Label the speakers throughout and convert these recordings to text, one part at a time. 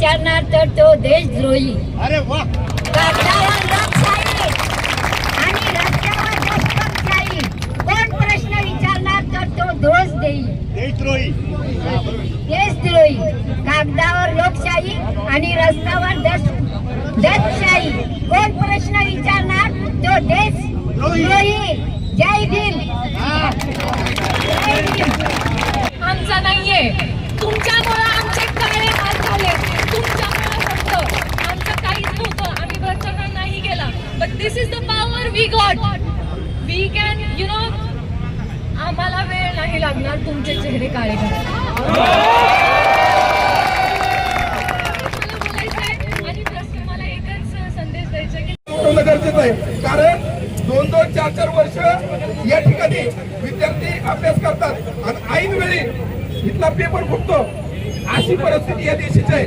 Speaker 1: विचारणार तर तो देशद्रोही.
Speaker 2: अरे वा.
Speaker 1: कागदावर लोकशाही आणि रस्त्यावर दस्तकशाही. कोण प्रश्न विचारणार तर तो दोष देईल.
Speaker 2: देशद्रोही.
Speaker 1: देशद्रोही. कागदावर लोकशाही आणि रस्त्यावर दस्तशाही. कोण प्रश्न विचारणार तो देशद्रोही. जय भीम. जय भीम.
Speaker 3: आमचा नाहीये, तुमच्यामुळे आमचे काळे हात झाले. तुमच्यामुळे फक्त आमचं काहीच नव्हतं, आम्ही भ्रष्टाचार नाही केला. But this is the power we got. We can you know. आम्हाला वेळ नाही लागणार तुमचे चेहरे काळे करायला. आणि प्रश्न मला एकच संदेश द्यायचा की
Speaker 4: गरजेचं आहे, कारण 2-2, 4-4 वर्ष या ठिकाणी विद्यार्थी अभ्यास करतात आणि ऐन वेळी इथला पेपर फुटतो. अशी परिस्थिती या देशाची आहे.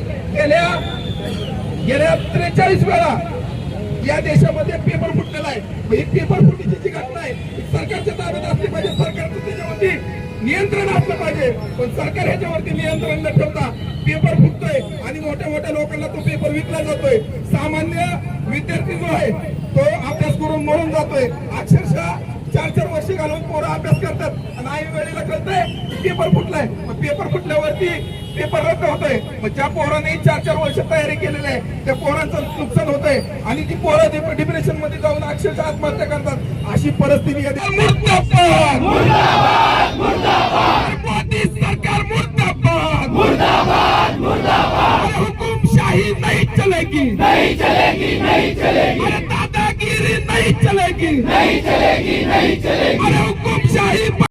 Speaker 4: गेल्या 43 वेळा या देशामध्ये पेपर फुटलेला आहे. ही पेपर फुटीची जी घटना आहे सरकारच्या ताब्यात असली पाहिजे. सरकारचं त्याच्यावरती नियंत्रण असलं पाहिजे, पण सरकार ह्याच्यावरती नियंत्रण न ठेवता पेपर फुटतोय आणि मोठ्या मोठ्या लोकांना तो पेपर विकला जातोय. सामान्य विद्यार्थी जो आहे तो अभ्यास करून मरून जातोय. अक्षरशः 4-4 वर्ष घालून पोरं अभ्यास करतात आणि आई वेळेला कळतंय पेपर फुटलाय. मग पेपर फुटल्यावरती पेपर रद्द होतोय. मग ज्या पोरांनी 4-4 वर्ष तयारी केलेली आहे त्या पोरांचं नुकसान होतंय आणि ती पोरं डिप्रेशन मध्ये जाऊन अक्षरशः आत्महत्या करतात. अशी परिस्थिती मुर्दाबाद. मोदी सरकार मुर्दाबाद. मुर्दाबाद. मुर्दाबाद. हुकुमशाही नहीं चलेगी. नहीं चलेगी. नहीं चलेगी. अरे दादागिरी नहीं चलेगी. नहीं चलेगी. नहीं चलेगी. अरे हुकुमशाही